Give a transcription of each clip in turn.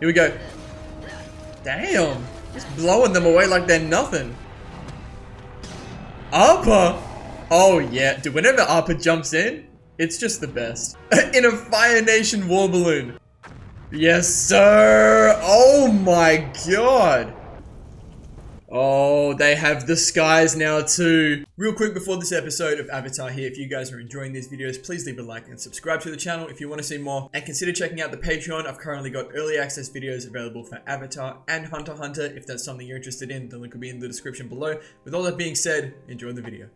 Here we go. Damn. Just blowing them away like they're nothing. Appa. Oh yeah. Dude, whenever Appa jumps in, it's just the best. In a Fire Nation war balloon. Yes, sir. Oh my god. Oh, they have the skies now too. Real quick before this episode of Avatar here, if you guys are enjoying these videos, please leave a like and subscribe to the channel if you want to see more. And consider checking out the Patreon. I've currently got early access videos available for Avatar and Hunter x Hunter. If that's something you're interested in, the link will be in the description below. With all that being said, enjoy the video.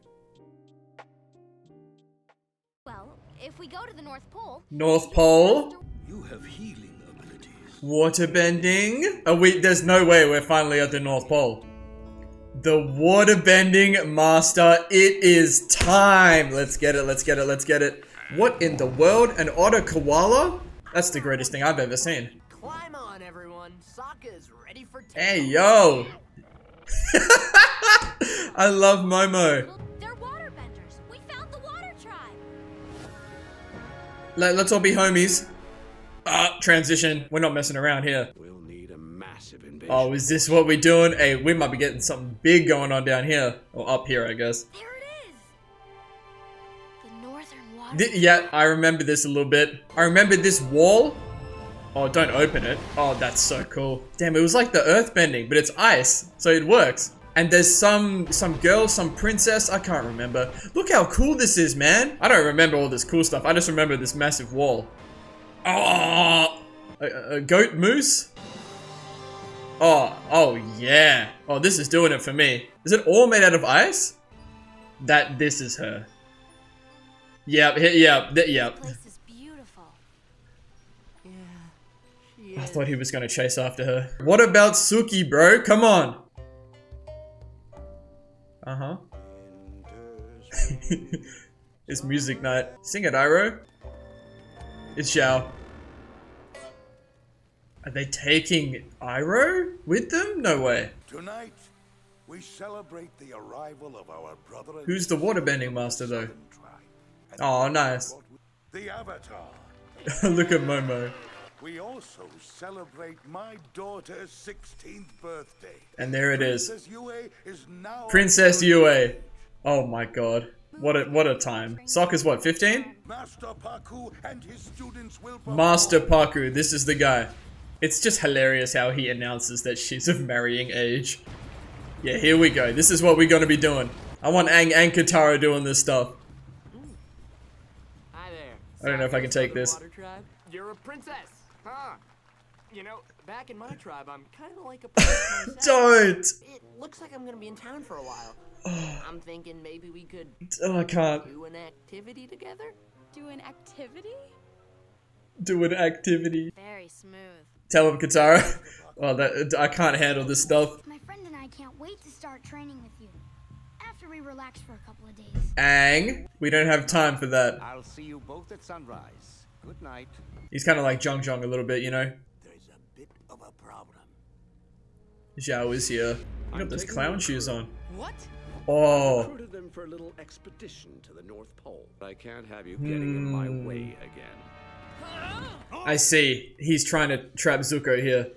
Well, if we go to the North Pole... North Pole? You have healing abilities. Waterbending? Oh wait, there's no way we're finally at the North Pole. The waterbending master, it is time. Let's get it, let's get it, let's get it. What in the world? An otter koala? That's the greatest thing I've ever seen. Climb on, everyone. Sokka is ready for takeoff. Hey, yo. I love Momo. They're waterbenders. We found the water tribe. Let's all be homies. Transition. We're not messing around here. We'll need a massive invasion. Oh, is this what we're doing? Hey, we might be getting something big going on down here. Or up here, I guess. There it is. The northern water. Yeah, I remember this a little bit. I remember this wall. Oh, don't open it. Oh, that's so cool. Damn, it was like the earth bending, but it's ice, so it works. And there's some girl, some princess, I can't remember. Look how cool this is, man. I don't remember all this cool stuff. I just remember this massive wall. Oh, a goat moose? Oh yeah. Oh, this is doing it for me. Is it all made out of ice? This is her. Yep. This place is beautiful. Yeah, she is. I thought he was gonna chase after her. What about Suki, bro? Come on. Uh-huh. It's music night. Sing it, Iroh. It's Xiao. Are they taking Iroh with them? No way. Tonight, we celebrate the arrival of our brother. Who's the waterbending master, though? Oh, nice. The Avatar. Look at Momo. We also celebrate my daughter's 16th birthday. And there it is. Princess Yue is now Princess Yue. Oh my god. What a time. Sokka's what, 15? Master Paku and his students will Master Paku, this is the guy. It's just hilarious how he announces that she's of marrying age. Yeah, here we go. This is what we're gonna be doing. I want Aang and Katara doing this stuff. Hi there. I don't know if I can take this. Water tribe. You're a princess, huh? You know, back in my tribe, I'm kind of like a princess myself. Don't! It looks like I'm gonna be in town for a while. I'm thinking maybe we could Oh, I can't. do an activity together. Do an activity? Do an activity. Very smooth. Tell him, Katara. Oh, I can't handle this stuff. My friend and I can't wait to start training with you. After we relax for a couple of days. Aang, we don't have time for that. I'll see you both at sunrise. Good night. He's kind of like Zhong Zhong a little bit, you know? There's a bit of a problem. Zhao is here. He got those clown shoes on. What? Oh. Recruited them for a little expedition to the North Pole. I can't have you getting in my way again. I see. He's trying to trap Zuko here.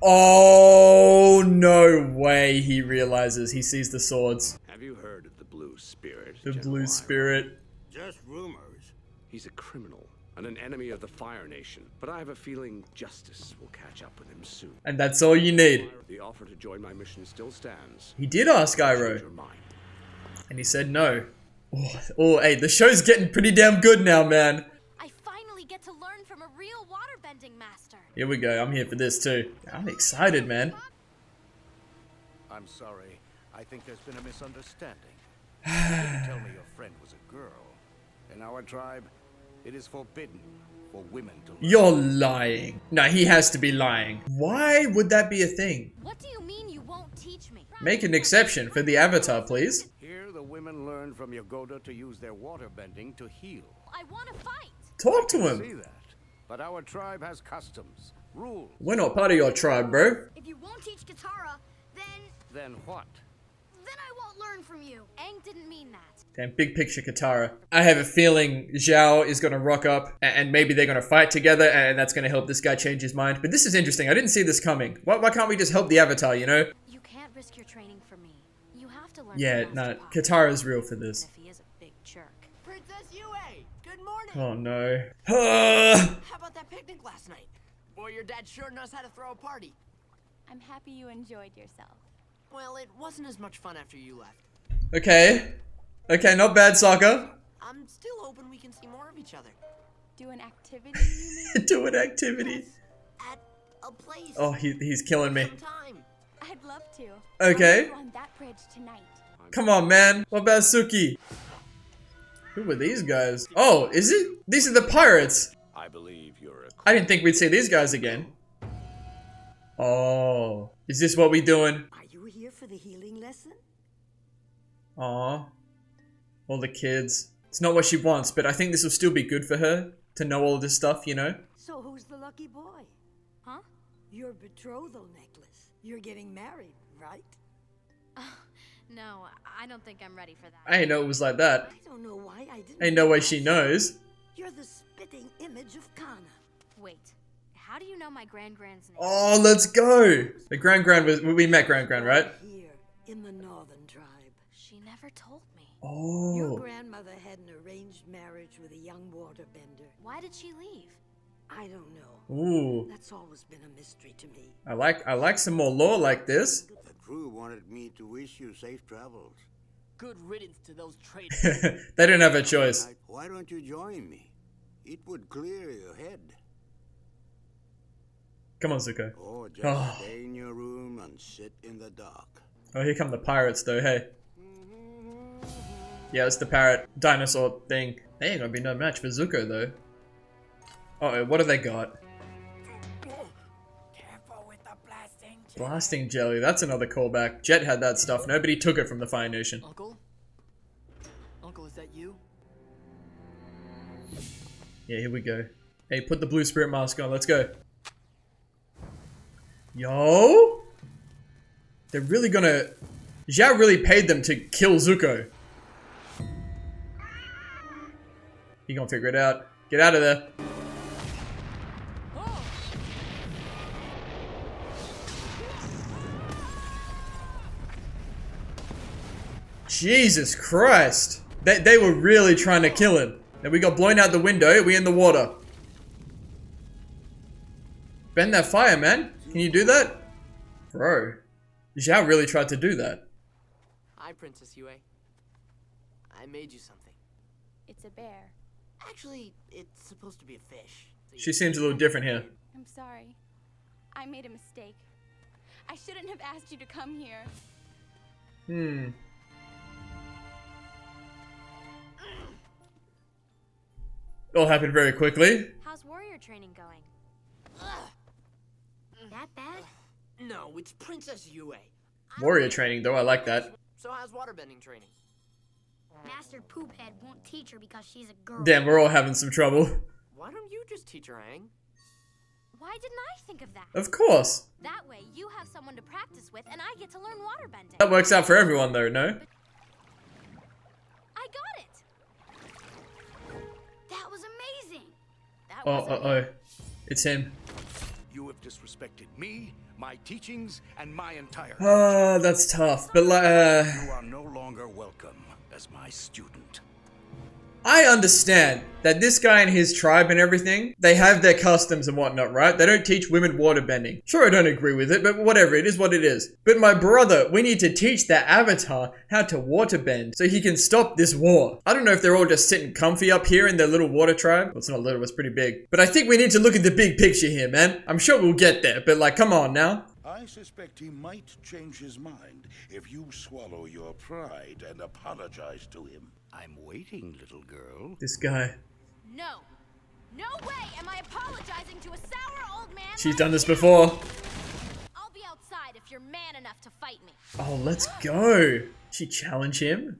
Oh, no way he realizes. He sees the swords. Have you heard of the Blue Spirit? The General blue Iroh? spirit. Just rumors. He's a criminal and an enemy of the Fire Nation. But I have a feeling justice will catch up with him soon. And that's all you need. The offer to join my mission still stands. He did ask Change Iroh. your mind. And he said no. Oh, hey, the show's getting pretty damn good now, man. I finally get to learn from a real waterbending master. Here we go. I'm here for this too. I'm excited, man. I'm sorry. I think there's been a misunderstanding. You didn't tell me your friend was a girl. In our tribe, it is forbidden for women to learn. You're lying. No, he has to be lying. Why would that be a thing? What do you mean you won't teach me? Make an exception for the Avatar, please. Here, the women learn from Yagoda to use their water bending to heal. I want to fight. Talk to See him. that? But our tribe has customs, rules. We're not part of your tribe, bro. If you won't teach Katara, then Then what? then I won't learn from you. Aang didn't mean that. Damn, big picture Katara. I have a feeling Zhao is gonna rock up and maybe they're gonna fight together and that's gonna help this guy change his mind. But this is interesting. I didn't see this coming. Why can't we just help the Avatar, you know? You can't risk your training for me. You have to learn Yeah, from nah, Master Papa, Katara's real for this. even if he is a big jerk. Princess Yue, good morning. Oh no. How about that picnic last night? Boy, your dad sure knows how to throw a party. I'm happy you enjoyed yourself. Well, it wasn't as much fun after you left. Okay. Okay, not bad, Sokka. I'm still hoping we can see more of each other. Do an activity, you mean? Do an activity. At a place. Oh, he's killing me. Sometime. I'd love to. Okay. I'll meet you on that bridge tonight. Come on, man. What about Suki? Who were these guys? Oh, is it? These are the pirates. I believe you're a I didn't think we'd see these guys again. Oh, is this what we doing? Are you here for the healing lesson? Aw, all the kids. It's not what she wants, but I think this will still be good for her to know all of this stuff, you know? So who's the lucky boy? Huh? Your betrothal necklace. You're getting married, right? No, I don't think I'm ready for that. I didn't know it was like that. I don't know why I didn't. Ain't no way ask. she knows. You're the spitting image of Kana. Wait, how do you know my grand-grand's name? Oh, let's go. The Grand was, we met Grand, right? Here, in the northern tribe. She never told me. Your Oh, grandmother had an arranged marriage with a young waterbender. Why did she leave? I don't know. ooh. That's always been a mystery to me. I like some more lore like this. The crew wanted me to wish you safe travels. Good riddance to those traitors. They didn't have a choice. Why don't you join me? It would clear your head. Come on, Zuko. Or just Oh. stay in your room and sit in the dark. Oh, here come the pirates, though. Hey. Yeah, it's the parrot dinosaur thing. They ain't gonna be no match for Zuko, though. Uh-oh, what do they got? Careful with the blasting. Blasting jelly. That's another callback. Jet had that stuff. Nobody took it from the Fire Nation. Uncle? Uncle, is that you? Yeah, here we go. Hey, put the blue spirit mask on. Let's go. Yo! They're really gonna... Zhao really paid them to kill Zuko. You gonna figure it out. Get out of there. Jesus Christ. They were really trying to kill him. Then we got blown out the window. We in the water. Bend that fire, man. Can you do that? Bro. Zhao really tried to do that. Hi, Princess Yue. I made you something. It's a bear. Actually, it's supposed to be a fish. So She seems a little different here. I'm sorry. I made a mistake. I shouldn't have asked you to come here. All happened very quickly. How's warrior training going? That bad? No, it's Princess Yue. Warrior training, though. I like that. So how's waterbending training? Master Poophead won't teach her because she's a girl. Damn, we're all having some trouble. Why don't you just teach her, Aang? Why didn't I think of that? Of course. That way, you have someone to practice with, and I get to learn waterbending. That works out for everyone, though, no? I got it! That was amazing. That Oh, wasn't uh-oh. It's him. You have disrespected me, my teachings, and my entire... That's tough. But, You are no longer welcome as my student. I understand that this guy and his tribe and everything, they have their customs and whatnot, right? They don't teach women waterbending. Sure, I don't agree with it, but whatever, it is what it is. But my brother, we need to teach that Avatar how to waterbend so he can stop this war. I don't know if they're all just sitting comfy up here in their little water tribe. Well, it's not little, it's pretty big. But I think we need to look at the big picture here, man. I'm sure we'll get there, but like, come on now. I suspect he might change his mind if you swallow your pride and apologize to him. I'm waiting, little girl. This guy. No. No way am I apologizing to a sour old man. She's like done this you. before. I'll be outside if you're man enough to fight me. Oh, let's go. She challenge him?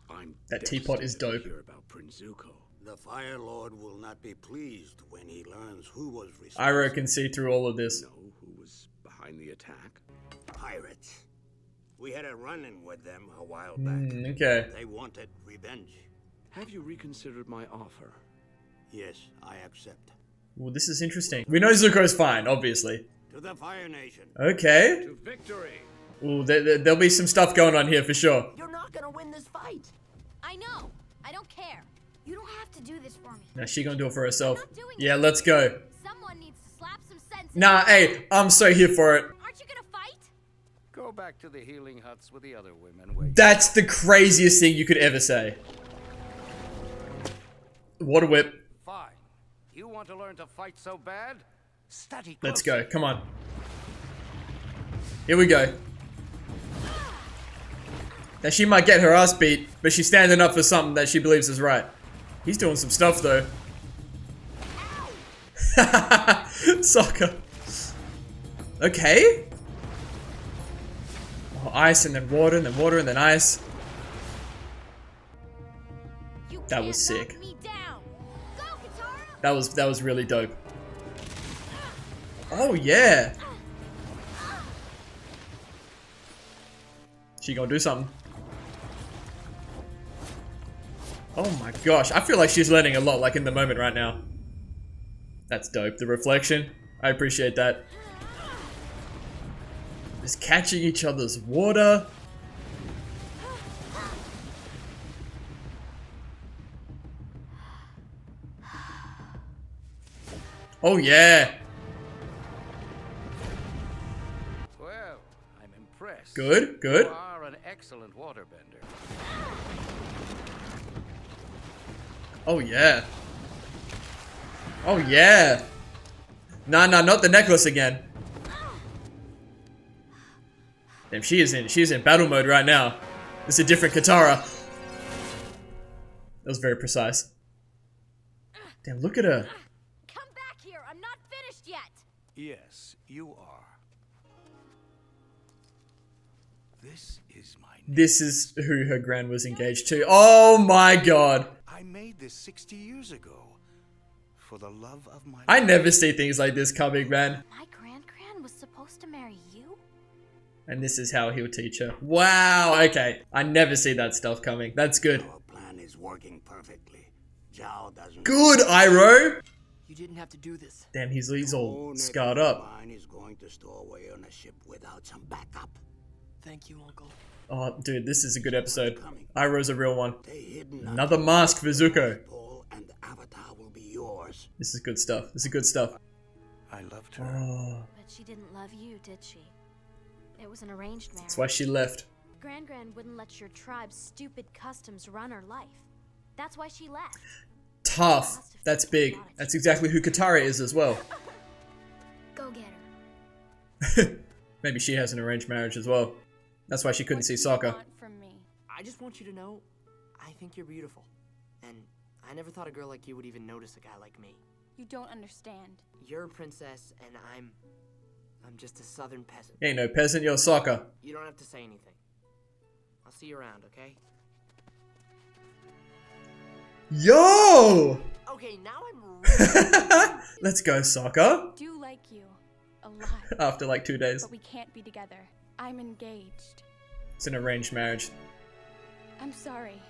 I'm That teapot is devastated dope. to hear about Prince Zuko. The Fire Lord will not be pleased when he learns who was responsible. Iroh can see through all of this. Know who was behind the attack? Pirates. We had a run-in with them a while back. Okay. They wanted revenge. Have you reconsidered my offer? Yes, I accept. Well, this is interesting. We know Zuko's fine, obviously. To the Fire Nation. Okay. To victory! Ooh, there'll be some stuff going on here for sure. You're not gonna win this fight. I know. I don't care. You don't have to do this for me. Now she gonna do it for herself. I'm not doing Yeah, it. let's go. Someone needs to slap some sense. Nah, hey, I'm so here for it. Aren't you gonna fight? Go back to the healing huts with the other women. Wait. That's the craziest thing you could ever say. Water whip. Fine. You want to learn to fight so bad? Study Let's closely. go. Come on. Here we go. Now she might get her ass beat, but she's standing up for something that she believes is right. He's doing some stuff though. Soccer. Okay. Oh, ice and then water and then water and then ice. You That can't was sick. knock me down. Go, Katara. That was really dope. Oh yeah. She gonna do something. Oh my gosh, I feel like she's learning a lot like in the moment right now. That's dope. The reflection, I appreciate that. Just catching each other's water. Oh yeah. Well, I'm impressed. Good, good. You are an excellent waterbender. Oh yeah. Oh yeah. Nah, not the necklace again. Damn, she's in battle mode right now. It's a different Katara. That was very precise. Damn, look at her. Come back here. I'm not finished yet. Yes, you are. This is my This is who her grand was engaged to. Oh my god. I made this 60 years ago. For the love of my I never see things like this coming, man. My grand was supposed to marry you? And this is how he'll teach her. Wow, okay. I never see that stuff coming. That's good. Our plan is working perfectly. Zhao doesn't. Good, Iroh. You didn't have to do this. Damn, he's all No scarred nephew of up. mine is going to stow away on a ship without some backup. Thank you, Uncle. Oh, dude, this is a good episode. Iroh's a real one. Stay hidden. Another mask for Zuko. Pole and the Avatar will be yours. This is good stuff. This is good stuff. I loved her. Oh, But she didn't love you, did she? It was an arranged marriage. that's why she left. Gran wouldn't let your tribe's stupid customs run her life. That's why she left. Tough. That's big. That's exactly who Katara is as well. Go get her. Maybe she has an arranged marriage as well. That's why she couldn't see Sokka. From me. I just want you to know, I think you're beautiful. And I never thought a girl like you would even notice a guy like me. You don't understand. You're a princess, and I'm just a southern peasant. You ain't no peasant, you're Sokka. You don't have to say anything. I'll see you around, okay? Yo! Okay, now I'm really... Let's go, Sokka. I do like you a lot, After like 2 days. but we can't be together. I'm engaged. It's an arranged marriage. I'm sorry.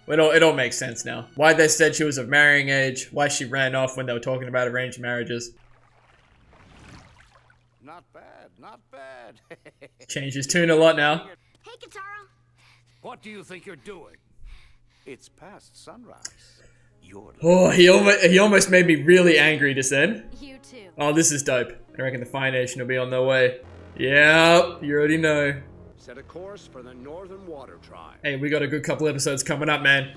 It all makes sense now. Why they said she was of marrying age, why she ran off when they were talking about arranged marriages. Not bad, not bad. Changed his tune a lot now. Hey, Katara. What do you think you're doing? It's past sunrise. You're Oh, he almost made me really angry just then. You too. Oh, this is dope. I reckon the Fire Nation will be on their way. Yep, you already know. Set a course for the Northern Water Tribe. Hey, we got a good couple episodes coming up, man.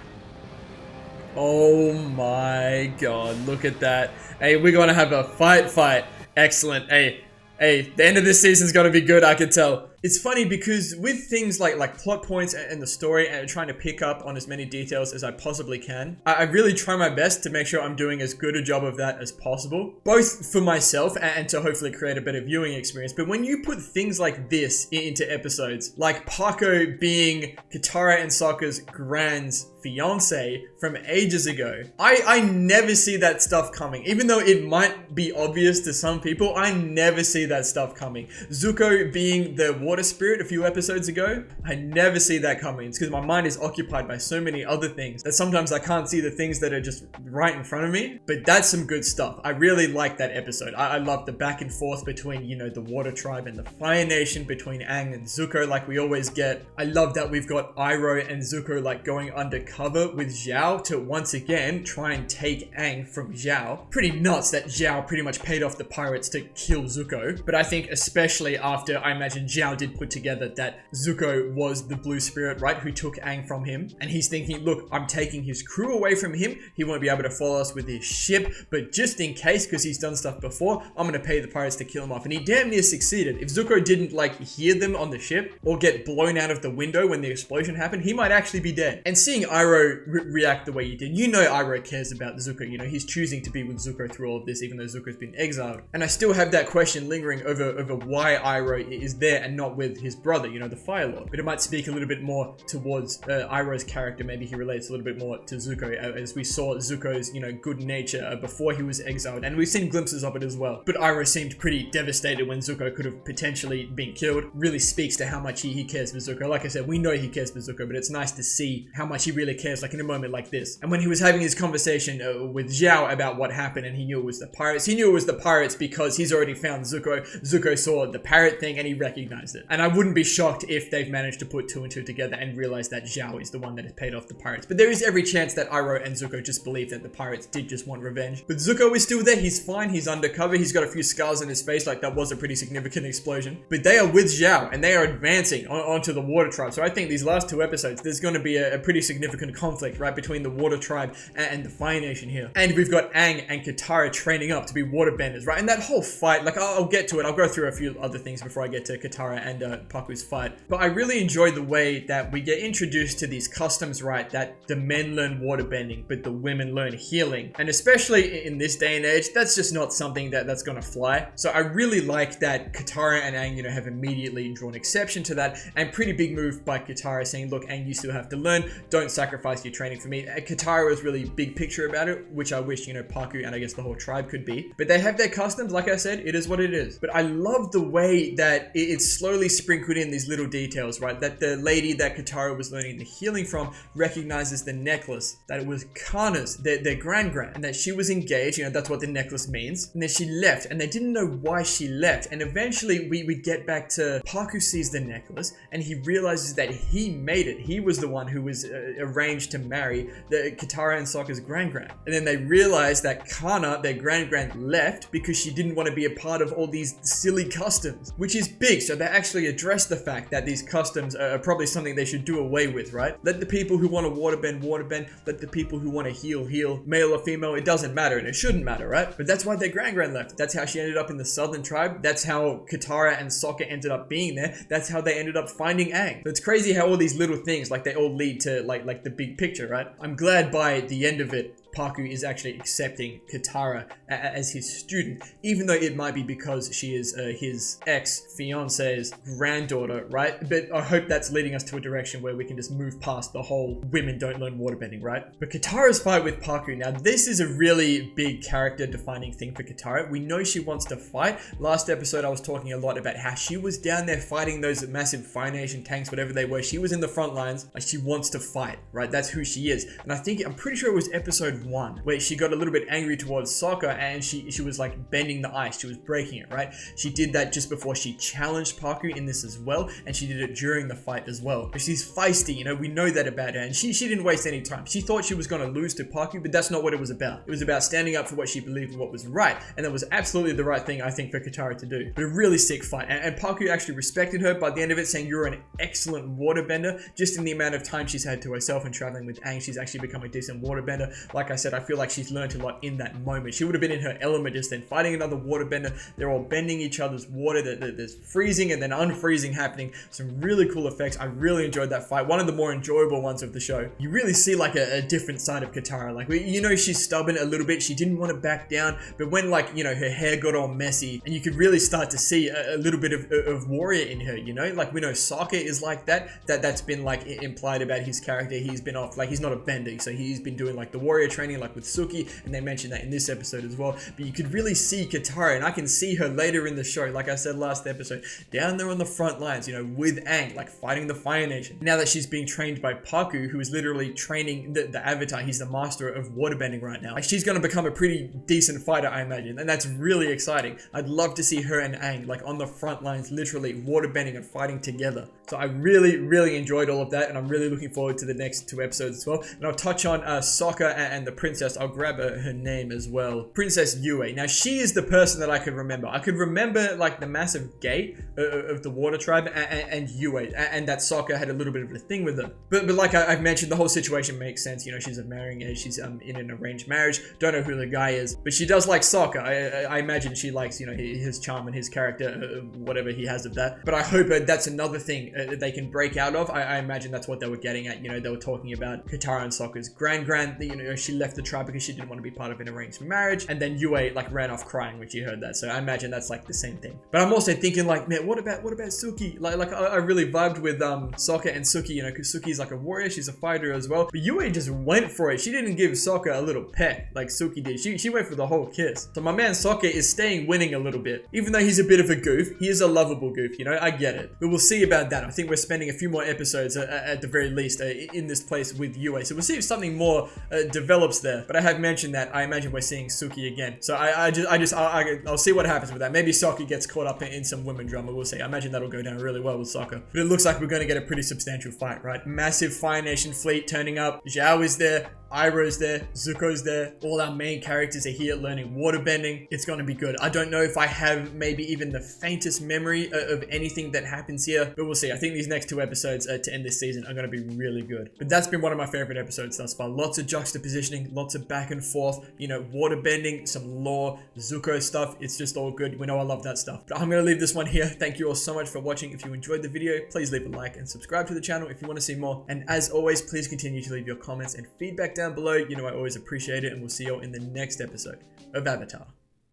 Oh my god, look at that. Hey, we're gonna have a fight. Excellent. Hey, the end of this season's gonna be good, I can tell. It's funny because with things like plot points and the story and trying to pick up on as many details as I possibly can, I really try my best to make sure I'm doing as good a job of that as possible, both for myself and to hopefully create a better viewing experience. But when you put things like this into episodes, like Paco being Katara and Sokka's grand's fiance from ages ago. I never see that stuff coming. Even though it might be obvious to some people, I never see that stuff coming. Zuko being the water spirit a few episodes ago, I never see that coming. It's because my mind is occupied by so many other things that sometimes I can't see the things that are just right in front of me. But that's some good stuff. I really like that episode. I love the back and forth between, you know, the water tribe and the Fire Nation, between Aang and Zuko like we always get. I love that we've got Iroh and Zuko like going undercover with Zhao to once again try and take Aang from Zhao. Pretty nuts that Zhao pretty much paid off the pirates to kill Zuko. But I think especially after, I imagine Zhao did put together that Zuko was the blue spirit, right, who took Aang from him. And he's thinking, look, I'm taking his crew away from him. He won't be able to follow us with his ship. But just in case, because he's done stuff before, I'm going to pay the pirates to kill him off. And he damn near succeeded. If Zuko didn't like hear them on the ship or get blown out of the window when the explosion happened, he might actually be dead. And seeing Iroh react the way he did, you know Iroh cares about Zuko. You know, he's choosing to be with Zuko through all of this, even though Zuko's been exiled. And I still have that question lingering over why Iroh is there and not with his brother, you know, the Fire Lord. But it might speak a little bit more towards Iroh's character. Maybe he relates a little bit more to Zuko, as we saw Zuko's, you know, good nature before he was exiled. And we've seen glimpses of it as well. But Iroh seemed pretty devastated when Zuko could have potentially been killed. Really speaks to how much he cares for Zuko. Like I said, we know he cares for Zuko, but it's nice to see how much he really cares, like in a moment like this. And when he was having his conversation with Zhao about what happened and he knew it was the pirates, he knew it was the pirates because he's already found Zuko. Zuko saw the parrot thing and he recognized it. And I wouldn't be shocked if they've managed to put 2 and 2 together and realize that Zhao is the one that has paid off the pirates. But there is every chance that Iroh and Zuko just believe that the pirates did just want revenge. But Zuko is still there. He's fine. He's undercover. He's got a few scars on his face, like that was a pretty significant explosion. But they are with Zhao and they are advancing onto the water tribe. So I think these last 2 episodes, there's going to be a pretty significant conflict, right, between the water tribe and the Fire Nation here. And we've got Aang and Katara training up to be waterbenders, right? And that whole fight, like I'll get to it. I'll go through a few other things before I get to Katara and Paku's fight. But I really enjoyed the way that we get introduced to these customs, right, that the men learn waterbending, but the women learn healing. And especially in this day and age, that's just not something that's going to fly. So I really like that Katara and Aang, you know, have immediately drawn exception to that. And pretty big move by Katara saying, look, Aang, you still have to learn. Don't sacrifice your training for me. Katara was really big picture about it, which I wish, you know, Paku and I guess the whole tribe could be. But they have their customs. Like I said, it is what it is. But I love the way that it's slowly sprinkled in these little details, right? That the lady that Katara was learning the healing from recognizes the necklace, that it was Kana's, their grand-grand, and that she was engaged, you know, that's what the necklace means. And then she left, and they didn't know why she left. And eventually we get back to Paku sees the necklace, and he realizes that he made it. He was the one who was arranged to marry the Katara and Sokka's grand-grand. And then they realize that Kana, their grand-grand, left because she didn't want to be a part of all these silly customs, which is big. So they actually address the fact that these customs are probably something they should do away with, right? Let the people who want to waterbend, waterbend. Let the people who want to heal, heal. Male or female, it doesn't matter, and it shouldn't matter, right? But that's why their grand-grand left. That's how she ended up in the southern tribe. That's how Katara and Sokka ended up being there. That's how they ended up finding Aang. So it's crazy how all these little things, like they all lead to like the big picture, right? I'm glad by the end of it, Paku is actually accepting Katara as his student, even though it might be because she is his ex-fiance's granddaughter, right? But I hope that's leading us to a direction where we can just move past the whole women don't learn waterbending, right? But Katara's fight with Paku, now this is a really big character defining thing for Katara. We know she wants to fight. Last episode I was talking a lot about how she was down there fighting those massive Fire Nation tanks, whatever they were. She was in the front lines. Like, she wants to fight, right? That's who she is. And I'm pretty sure it was episode 1 where she got a little bit angry towards Sokka and she was like bending the ice. She was breaking it, right? She did that just before she challenged Paku in this as well, and she did it during the fight as well. But she's feisty, you know, we know that about her, and she didn't waste any time. She thought she was going to lose to Paku, but that's not what it was about. It was about standing up for what she believed and what was right, and that was absolutely the right thing, I think, for Katara to do. But a really sick fight, and Paku actually respected her by the end of it, saying you're an excellent waterbender. Just in the amount of time she's had to herself and traveling with Aang, she's actually become a decent waterbender. Like I said, I feel like she's learned a lot in that moment. She would have been in her element just then, fighting another waterbender. They're all bending each other's water. There's freezing and then unfreezing happening. Some really cool effects. I really enjoyed that fight. One of the more enjoyable ones of the show. You really see like a different side of Katara. Like, you know, she's stubborn a little bit. She didn't want to back down, but when, like, you know, her hair got all messy and you could really start to see a little bit of warrior in her, you know, like we know Sokka is like that's been like implied about his character. He's been off, like, he's not a bender, so he's been doing like the warrior training like with Suki, and they mentioned that in this episode as well. But you could really see Katara, and I can see her later in the show, like I said last episode, down there on the front lines, you know, with Aang, like fighting the Fire Nation. Now that she's being trained by Paku, who is literally training the Avatar, he's the master of waterbending right now. Like, she's going to become a pretty decent fighter, I imagine, and that's really exciting. I'd love to see her and Aang like on the front lines, literally waterbending and fighting together. So I really enjoyed all of that, and I'm really looking forward to the next 2 episodes as well. And I'll touch on Sokka and the princess. I'll grab her name as well. Princess Yue. Now, she is the person that I could remember. I could remember like the massive gate of the water tribe and Yue, and that Sokka had a little bit of a thing with her. But like I've mentioned, the whole situation makes sense. You know, she's marrying age. She's in an arranged marriage. Don't know who the guy is, but she does like Sokka. I imagine she likes, you know, his charm and his character, whatever he has of that. But I hope that's another thing they can break out of. I imagine that's what they were getting at. You know, they were talking about Katara and Sokka's grand, you know, she left the tribe because she didn't want to be part of an arranged marriage, and then Yue like ran off crying when she heard that. So I imagine that's like the same thing. But I'm also thinking like, man, what about Suki? Like I really vibed with Sokka and Suki, you know, because Suki's like a warrior, she's a fighter as well. But Yue just went for it. She didn't give Sokka a little peck like Suki did. She went for the whole kiss. So my man Sokka is staying winning a little bit. Even though he's a bit of a goof, he is a lovable goof, you know, I get it. But we'll see about that. I think we're spending a few more episodes at the very least in this place with Yue. So we'll see if something more develops there. But I have mentioned that I imagine we're seeing Suki again. So I'll see what happens with that. Maybe Sokka gets caught up in some women drama. We'll see. I imagine that'll go down really well with Sokka. But it looks like we're going to get a pretty substantial fight, right? Massive Fire Nation fleet turning up. Zhao is there. Iroh's there, Zuko's there, all our main characters are here learning waterbending. It's going to be good. I don't know if I have maybe even the faintest memory of anything that happens here, but we'll see. I think these next 2 episodes to end this season are going to be really good. But that's been one of my favorite episodes thus far. Lots of juxtapositioning, lots of back and forth, you know, waterbending, some lore, Zuko stuff. It's just all good. We know I love that stuff. But I'm going to leave this one here. Thank you all so much for watching. If you enjoyed the video, please leave a like and subscribe to the channel if you want to see more. And as always, please continue to leave your comments and feedback down below. You know, I always appreciate it, and we'll see you all in the next episode of Avatar.